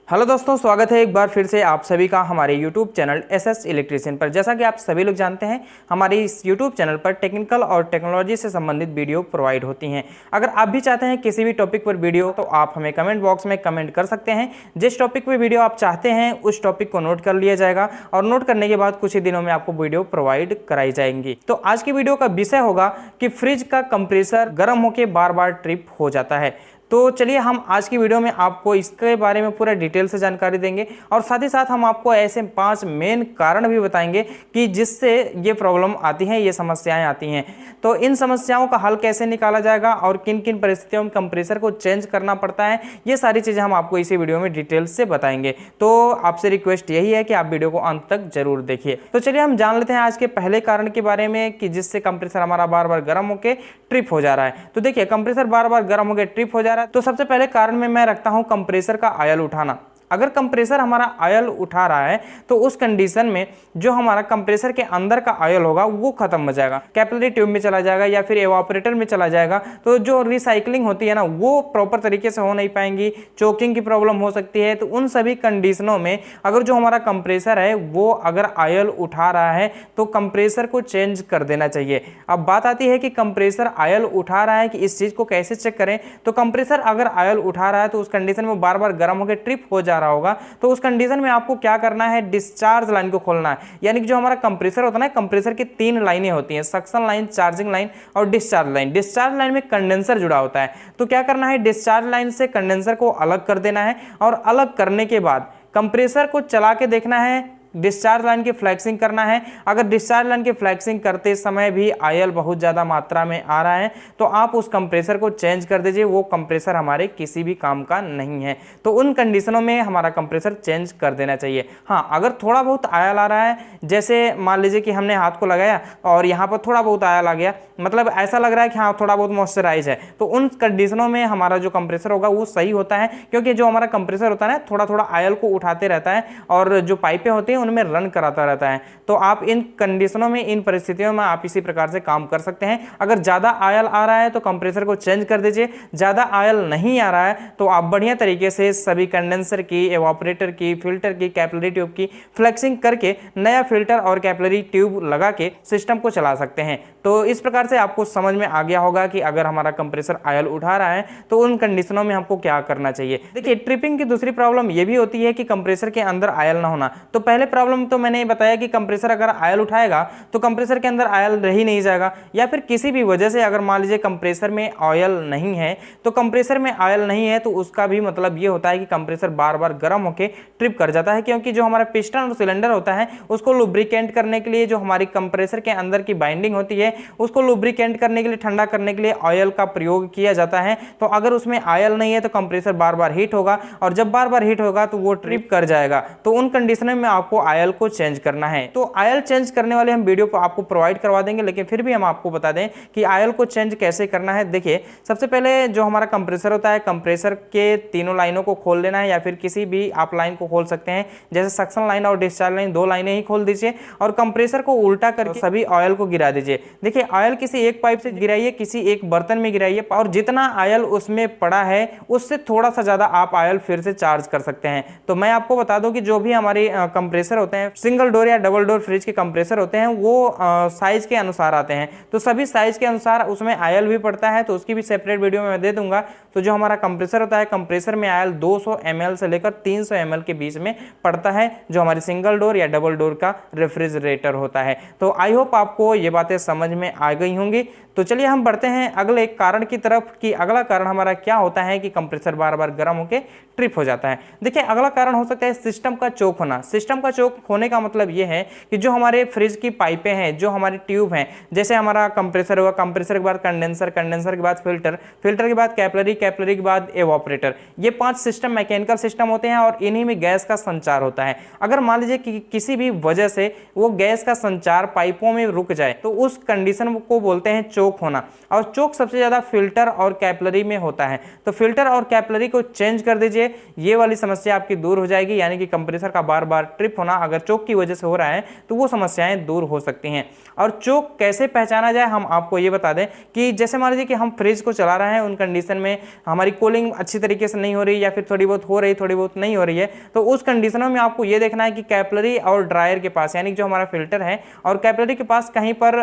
Hello दोस्तों, स्वागत है एक बार फिर से आप सभी का हमारे YouTube चैनल एसएस इलेक्ट्रिशियन पर। जैसा कि आप सभी लोग जानते हैं, हमारे इस YouTube चैनल पर टेक्निकल और टेक्नोलॉजी से संबंधित वीडियो प्रोवाइड होती हैं। अगर आप भी चाहते हैं किसी भी टॉपिक पर वीडियो, तो आप हमें कमेंट बॉक्स में कमेंट कर सकते हैं। जिस टॉपिक पर वीडियो आप चाहते हैं उस टॉपिक को नोट कर लिया जाएगा और नोट करने के बाद कुछ ही दिनों में आपको वीडियो प्रोवाइड कराई जाएंगी। तो आज की वीडियो का विषय होगा कि फ्रिज का कंप्रेसर गर्म होकर बार बार ट्रिप हो जाता है। तो चलिए हम आज की वीडियो में आपको इसके बारे में पूरा डिटेल से जानकारी देंगे और साथ ही साथ हम आपको ऐसे 5 मेन कारण भी बताएंगे कि जिससे ये प्रॉब्लम आती है, ये समस्याएं आती हैं। तो इन समस्याओं का हल कैसे निकाला जाएगा और किन किन परिस्थितियों में कंप्रेसर को चेंज करना पड़ता है, ये सारी चीज़ें हम आपको इसी वीडियो में डिटेल से बताएंगे। तो आपसे रिक्वेस्ट यही है कि आप वीडियो को अंत तक जरूर देखिए। तो चलिए हम जान लेते हैं आज के पहले कारण के बारे में कि जिससे कंप्रेसर हमारा बार बार गर्म होकर ट्रिप हो जा रहा है। तो देखिए, कंप्रेसर बार बार गर्म होकर ट्रिप हो जा रहा है तो सबसे पहले कारण में मैं रखता हूं कंप्रेसर का ऑयल उठाना। अगर कंप्रेसर हमारा ऑयल उठा रहा है तो उस कंडीशन में जो हमारा कंप्रेसर के अंदर का ऑयल होगा वो खत्म हो जाएगा, कैपिलरी ट्यूब में चला जाएगा या फिर एवापोरेटर में चला जाएगा। तो जो रिसाइकलिंग होती है ना, वो प्रॉपर तरीके से हो नहीं पाएंगी, चोकिंग की प्रॉब्लम हो सकती है। तो उन सभी कंडीशनों में अगर जो हमारा कंप्रेसर है वो अगर ऑयल उठा रहा है तो कंप्रेसर को चेंज कर देना चाहिए। अब बात आती है कि कंप्रेसर ऑयल उठा रहा है कि इस चीज़ को कैसे चेक करें। तो कंप्रेसर अगर ऑयल उठा रहा है तो उस कंडीशन में बार बार गर्म होकर ट्रिप हो जा रहा होगा, तो उस कंडीशन में आपको क्या करना है, डिस्चार्ज लाइन को खोलना है। यानी कि जो हमारा कंप्रेसर होता है ना, कंप्रेसर की 3 लाइनें होती हैं, सक्शन लाइन, चार्जिंग लाइन और डिस्चार्ज लाइन। डिस्चार्ज लाइन में कंडेंसर जुड़ा होता है। तो क्या करना है, डिस्चार्ज लाइन से कंडेंसर को अलग कर देना है और अलग करने के बाद कंप्रेसर को चला के देखना है, डिस्चार्ज लाइन की फ्लैक्सिंग करना है। अगर डिस्चार्ज लाइन की फ्लैक्सिंग करते समय भी ऑयल बहुत ज़्यादा मात्रा में आ रहा है तो आप उस कंप्रेसर को चेंज कर दीजिए, वो कंप्रेसर हमारे किसी भी काम का नहीं है। तो उन कंडीशनों में हमारा कंप्रेसर चेंज कर देना चाहिए। हाँ, अगर थोड़ा बहुत ऑयल आ रहा है, जैसे मान लीजिए कि हमने हाथ को लगाया और यहाँ पर थोड़ा बहुत ऑयल आ गया, मतलब ऐसा लग रहा है कि हाँ थोड़ा बहुत मॉइस्चराइज है, तो उन कंडीशनों में हमारा जो कंप्रेसर होगा वो सही होता है। क्योंकि जो हमारा कंप्रेसर होता है थोड़ा थोड़ा ऑयल को उठाते रहता है और जो पाइपें होती हैं उनमें रन कराता रहता है। तो आप इन कंडीशनों में, इन परिस्थितियों में आप इसी प्रकार से काम कर सकते हैं। अगर ज़्यादा ऑयल आ रहा है तो कंप्रेसर को चेंज कर दीजिए, ज़्यादा ऑयल नहीं आ रहा है तो आप बढ़िया तरीके से सभी कंडेंसर की, एवापोरेटर की, फिल्टर की, कैपिलरी ट्यूब की फ्लैक्सिंग करके नया फिल्टर और कैपिलरी ट्यूब लगा के सिस्टम को चला सकते हैं। तो इस प्रकार से आपको समझ में आ गया होगा कि अगर हमारा कंप्रेसर ऑयल उठा रहा है तो उन कंडीशनों में हमको क्या करना चाहिए। देखिए, ट्रिपिंग की दूसरी प्रॉब्लम ये भी होती है कि कंप्रेसर के अंदर ऑयल ना होना। तो पहले प्रॉब्लम तो मैंने बताया कि कंप्रेसर अगर ऑयल उठाएगा तो कंप्रेसर के अंदर ऑयल रह ही नहीं जाएगा, या फिर किसी भी वजह से अगर मान लीजिए कंप्रेसर में ऑयल नहीं है, तो कंप्रेसर में ऑयल नहीं है तो उसका भी मतलब ये होता है कि कंप्रेसर बार बार गर्म होकर ट्रिप कर जाता है। क्योंकि जो हमारा पिस्टन और सिलेंडर होता है उसको लुब्रिकेंट करने के लिए, जो हमारी कंप्रेसर के अंदर की बाइंडिंग होती है उसको लुब्रिकेंट करने के लिए, ठंडा करने के लिए ऑयल का प्रयोग किया जाता है। तो अगर उसमें ऑयल नहीं है तो कंप्रेसर बार बार हीट होगा और जब बार बार हीट होगा तो वो ट्रिप कर जाएगा। तो उन कंडीशनों में आपको ऑयल को चेंज करना है। तो ऑयल चेंज करने वाले हम वीडियो को आपको प्रोवाइड करवा देंगे, लेकिन फिर भी हम आपको बता दें कि ऑयल को चेंज कैसे करना है। देखिए, सबसे पहले जो हमारा कंप्रेसर होता है, कंप्रेसर के तीनों लाइनों को खोल लेना है, या फिर किसी भी आप लाइन को खोल सकते हैं। जैसे सक्शन लाइन और डिस्चार्ज लाइन, 2 लाइनें ही खोल दीजिए और कंप्रेसर को उल्टा करके सभी ऑयल को गिरा दीजिए। देखिए, ऑयल किसी एक पाइप से गिराइए, किसी एक बर्तन में गिराइए और जितना ऑयल उसमें पड़ा है उससे थोड़ा सा ज्यादा आप ऑयल फिर से चार्ज कर सकते हैं। तो मैं आपको बता दूं कि जो भी हमारे कंप्रेसर होते हैं, सिंगल डोर या डबल डोर फ्रिज के कंप्रेसर होते हैं, वो साइज के अनुसार आते हैं। तो सभी साइज के अनुसार उसमें ऑयल भी पड़ता है, तो उसकी भी सेपरेट वीडियो में मैं दे दूंगा। तो जो हमारा कंप्रेसर होता है, कंप्रेसर में ऑयल 200 ml से लेकर 300 ml के बीच में पड़ता है, जो हमारी सिंगल डोर या डबल डोर का रेफ्रिजरेटर होता है। तो आई होप आपको ये बातें समझ में आ गई होंगी। तो चलिए हम बढ़ते हैं अगले कारण की तरफ कि अगला कारण हमारा क्या होता है कि कंप्रेसर बार बार गर्म होकर ट्रिप हो जाता है। देखिए, अगला कारण हो सकता है सिस्टम का चोक होना। सिस्टम का चोक होने का मतलब ये है कि जो हमारे फ्रिज की पाइपें हैं, जो हमारी ट्यूब हैं, जैसे हमारा कंप्रेसर हुआ, कंप्रेसर के बाद कंडेंसर, कंडेंसर के बाद फिल्टर, फिल्टर के बाद कैपिलरी, कैपिलरी के बाद एवापोरेटर, ये 5 सिस्टम मैकेनिकल सिस्टम होते हैं और इन्हीं में गैस का संचार होता है। अगर मान लीजिए कि किसी भी वजह से वो गैस का संचार पाइपों में रुक जाए तो उस कंडीशन को बोलते हैं चोक चोक होना, और चोक सबसे ज़्यादा फिल्टर और कैपिलरी में होता है। तो फिल्टर और कैपिलरी को चेंज कर दीजिए, ये वाली समस्या आपकी दूर हो जाएगी, यानी कि कंप्रेसर का बार बार ट्रिप होना अगर चोक की वजह से हो रहा है तो वो समस्याएं दूर हो सकती हैं। और चोक कैसे पहचाना जाए, हम आपको ये बता दें कि जैसे मान लीजिए कि हम फ्रिज को चला रहे हैं, उन कंडीशन में हमारी कूलिंग अच्छी तरीके से नहीं हो रही, या फिर थोड़ी बहुत हो रही, थोड़ी बहुत नहीं हो रही है, तो उस कंडीशनों में आपको ये देखना है कि कैपिलरी और ड्रायर के पास, यानी जो हमारा फिल्टर है और कैपिलरी के पास कहीं पर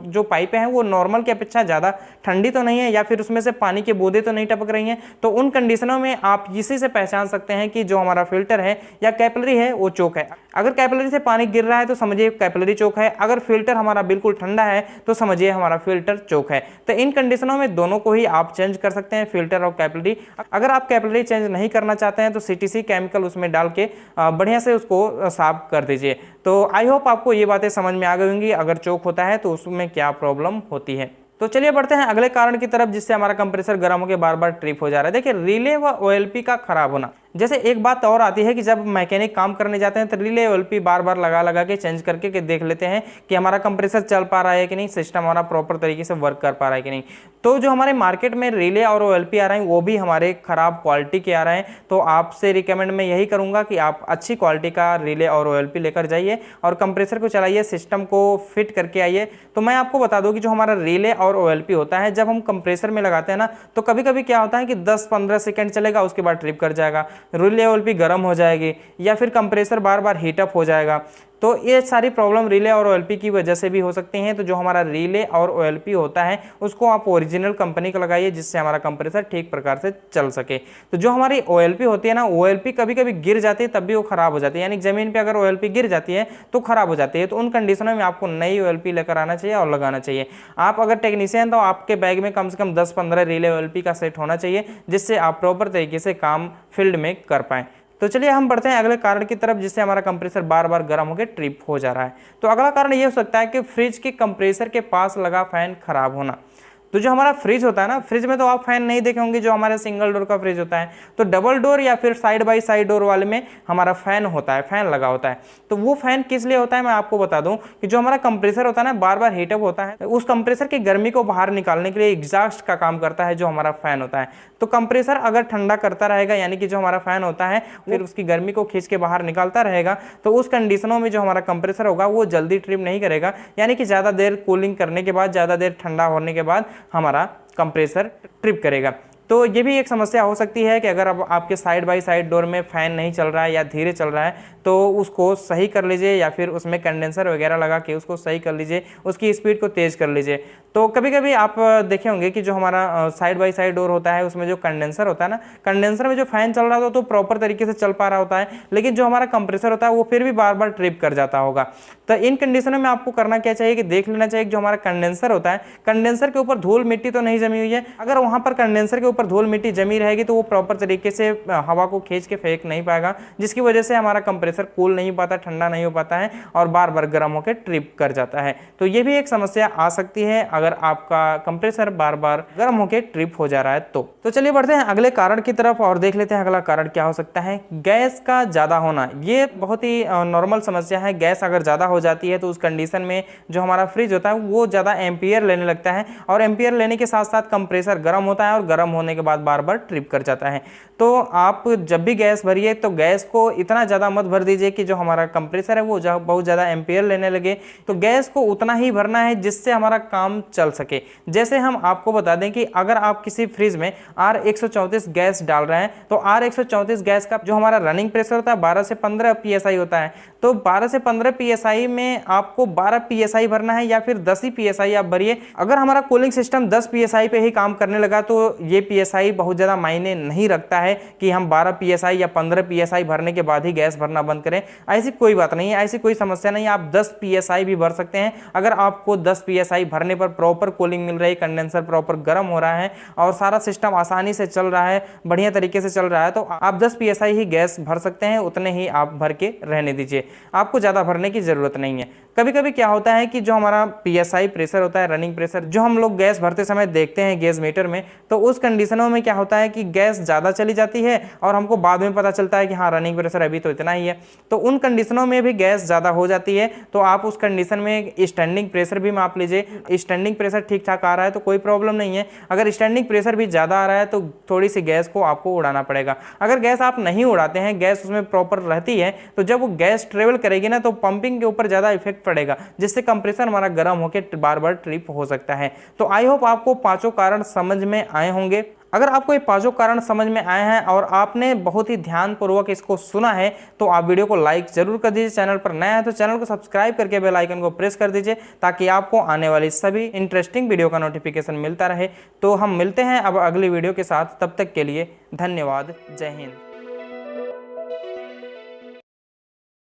जो पाइपें हैं वो नॉर्मल की अपेक्षा ज़्यादा ठंडी तो नहीं है, या फिर उसमें से पानी की बूंदें तो नहीं टपक रही हैं। तो उन कंडीशनों में आप इसी से पहचान सकते हैं कि जो हमारा फिल्टर है या कैपिलरी है वो चोक है। अगर कैपिलरी से पानी गिर रहा है तो समझिए कैपिलरी चोक है, अगर फिल्टर हमारा बिल्कुल ठंडा है तो समझिए हमारा फिल्टर चोक है। तो इन कंडीशनों में दोनों को ही आप चेंज कर सकते हैं, फिल्टर और कैपिलरी। अगर आप कैपिलरी चेंज नहीं करना चाहते हैं तो सीटीसी केमिकल उसमें डाल के बढ़िया से उसको साफ कर दीजिए। तो आई होप आपको ये बातें समझ में आ गई होंगी, अगर चोक होता है तो उसमें क्या प्रॉब्लम होती है। तो चलिए बढ़ते हैं अगले कारण की तरफ, जिससे हमारा कंप्रेसर गर्म होकर बार बार ट्रिप हो जा रहा है। देखिए, रिले व ओएलपी का खराब होना। जैसे एक बात और आती है कि जब मैकेनिक काम करने जाते हैं तो रिले ओएलपी बार बार लगा लगा के चेंज करके के देख लेते हैं कि हमारा कंप्रेसर चल पा रहा है कि नहीं, सिस्टम हमारा प्रॉपर तरीके से वर्क कर पा रहा है कि नहीं। तो जो हमारे मार्केट में रिले और ओएलपी आ रहे हैं वो भी हमारे खराब क्वालिटी के आ रहे हैं। तो आपसे रिकमेंड मैं यही करूंगा कि आप अच्छी क्वालिटी का रिले और ओएलपी लेकर जाइए और कंप्रेसर को चलाइए, सिस्टम को फिट करके आइए। तो मैं आपको बता दूं कि जो हमारा रिले और ओएलपी होता है, जब हम कंप्रेसर में लगाते हैं ना, तो कभी कभी क्या होता है कि 10-15 सेकंड चलेगा, उसके बाद ट्रिप कर जाएगा, रिले ओएलपी गर्म हो जाएगी, या फिर कंप्रेसर बार बार हीटअप हो जाएगा। तो ये सारी प्रॉब्लम रिले और ओएलपी की वजह से भी हो सकती हैं। तो जो हमारा रिले और ओएलपी होता है उसको आप ओरिजिनल कंपनी का लगाइए, जिससे हमारा कंप्रेसर ठीक प्रकार से चल सके। तो जो हमारी ओएलपी होती है ना, ओएलपी कभी कभी गिर जाती है तब भी वो खराब हो जाती है, यानी जमीन पे अगर ओएलपी गिर जाती है तो खराब हो जाती है। तो उन कंडीशनों में आपको नई ओएलपी लेकर आना चाहिए और लगाना चाहिए। आप अगर टेक्नीशियन तो आपके बैग में कम से कम 10-15 रिले ओएलपी का सेट होना चाहिए, जिससे आप प्रॉपर तरीके से काम फील्ड में कर पाएँ। तो चलिए हम बढ़ते हैं अगले कारण की तरफ, जिससे हमारा कंप्रेसर बार बार गर्म होकर ट्रिप हो जा रहा है। तो अगला कारण ये हो सकता है कि फ्रिज के कंप्रेसर के पास लगा फैन खराब होना। तो जो हमारा फ्रिज होता है ना, फ्रिज में तो आप फैन नहीं देखे होंगे, जो हमारे सिंगल डोर का फ्रिज होता है, तो डबल डोर या फिर साइड बाय साइड डोर वाले में हमारा फैन होता है, फैन लगा होता है। तो वो फैन किस लिए होता है मैं आपको बता दूं कि जो हमारा कंप्रेसर होता है ना, बार बार हीटअप होता है, उस कंप्रेसर की गर्मी को बाहर निकालने के लिए एग्जॉस्ट का काम करता है जो हमारा फैन होता है। तो कंप्रेसर अगर ठंडा करता रहेगा, यानी कि जो हमारा फैन होता है फिर उसकी गर्मी को खींच के बाहर निकालता रहेगा, तो उस कंडीशनों में जो हमारा कंप्रेसर होगा वो जल्दी ट्रिप नहीं करेगा, यानी कि ज़्यादा देर कूलिंग करने के बाद, ज़्यादा देर ठंडा होने के बाद हमारा कंप्रेसर ट्रिप करेगा। तो ये भी एक समस्या हो सकती है कि अगर अब आपके साइड बाय साइड डोर में फ़ैन नहीं चल रहा है या धीरे चल रहा है तो उसको सही कर लीजिए, या फिर उसमें कंडेंसर वगैरह लगा के उसको सही कर लीजिए, उसकी स्पीड को तेज़ कर लीजिए। तो कभी कभी आप देखे होंगे कि जो हमारा साइड बाय साइड डोर होता है उसमें जो कंडेंसर होता है ना, कंडेंसर में जो फ़ैन चल रहा होता है तो प्रॉपर तरीके से चल पा रहा होता है, लेकिन जो हमारा कंप्रेसर होता है वो फिर भी बार बार ट्रिप कर जाता होगा। तो इन कंडीशनों में आपको करना क्या चाहिए कि देख लेना चाहिए कि जो हमारा कंडेंसर होता है, कंडेंसर के ऊपर धूल मिट्टी तो नहीं जमी हुई है। अगर वहाँ पर कंडेंसर के ऊपर धूल मिट्टी जमी रहेगी तो वो प्रॉपर तरीके से हवा को खींच के फेंक नहीं पाएगा, जिसकी वजह से हमारा कंप्रेसर कूल नहीं पाता, ठंडा नहीं हो पाता है और बार बार गर्म होकर ट्रिप कर जाता है। तो ये भी एक समस्या आ सकती है अगर आपका कंप्रेसर बार बार गर्म होकर ट्रिप हो जा रहा है। तो चलिए बढ़ते हैं अगले कारण की तरफ और देख लेते हैं अगला कारण क्या हो सकता है। गैस का ज़्यादा होना, ये बहुत ही नॉर्मल समस्या है। गैस अगर ज़्यादा हो जाती है तो उस कंडीशन में जो हमारा फ्रिज होता है वो ज़्यादा एम्पियर लेने लगता है, और एम्पियर लेने के साथ साथ कंप्रेसर गर्म होता है और गर्म होने के बाद बार बार ट्रिप कर जाता है। तो आप जब भी गैस भरिए तो गैस को इतना ज़्यादा मत भर दीजिए कि जो हमारा कंप्रेसर है वो बहुत ज़्यादा एम्पियर लेने लगे। तो गैस को उतना ही भरना है जिससे हमारा काम चल सके। जैसे हम आपको बता दें कि अगर आप किसी फ्रिज में R134 गैस डाल रहे हैं तो R134 गैस का जो हमारा रनिंग प्रेशर होता है 12 से 15 PSI होता है। तो 12 से 15 PSI में आपको 12 PSI भरना है या फिर 10 ही PSI आप भरिए। अगर हमारा कूलिंग सिस्टम 10 PSI पे ही काम करने लगा तो ये PSI बहुत ज़्यादा मायने नहीं रखता है कि हम 12 PSI या 15 PSI भरने के बाद ही गैस भरना बंद करें। ऐसी कोई बात नहीं है, ऐसी कोई समस्या नहीं है। आप 10 PSI भी भर सकते हैं। अगर आपको 10 PSI भरने पर प्रॉपर कूलिंग मिल रही है, कंडेंसर प्रॉपर गर्म हो रहा है और सारा सिस्टम आसानी से चल रहा है, बढ़िया तरीके से चल रहा है, तो आप 10 PSI ही गैस भर सकते हैं। उतने ही आप भर के रहने दीजिए, आपको ज़्यादा भरने की ज़रूरत नहीं है। कभी कभी क्या होता है कि जो हमारा PSI प्रेशर होता है, रनिंग प्रेशर, जो हम लोग गैस भरते समय देखते हैं गैस मीटर में, तो उस कंडीशनों में क्या होता है कि गैस ज़्यादा चली जाती है और हमको बाद में पता चलता है कि हाँ रनिंग प्रेशर अभी तो इतना ही है। तो उन कंडीशनों में भी गैस ज़्यादा हो जाती है, तो आप उस कंडीशन में स्टैंडिंग प्रेशर भी माप लीजिए। स्टैंडिंग प्रेशर ठीक ठाक आ रहा है तो कोई प्रॉब्लम नहीं है, अगर स्टैंडिंग प्रेशर भी ज़्यादा आ रहा है तो थोड़ी सी गैस को आपको उड़ाना पड़ेगा। अगर गैस आप नहीं उड़ाते हैं, गैस उसमें प्रॉपर रहती है, तो जब वो गैस ट्रेवल करेगी ना तो पंपिंग के ऊपर ज़्यादा इफेक्ट पड़ेगा, जिससे कंप्रेसर हमारा गर्म होकर बार बार ट्रिप हो सकता है। तो आई होप आपको पांचों कारण समझ में आए होंगे। अगर आपको ये पांचों कारण समझ में आए हैं और आपने बहुत ही ध्यानपूर्वक इसको सुना है तो आप वीडियो को लाइक जरूर कर दीजिए। चैनल पर नया है तो चैनल को सब्सक्राइब करके बेल आइकन को प्रेस कर दीजिए, ताकि आपको आने वाली सभी इंटरेस्टिंग वीडियो का नोटिफिकेशन मिलता रहे। तो हम मिलते हैं अब अगली वीडियो के साथ, तब तक के लिए धन्यवाद। जय हिंद।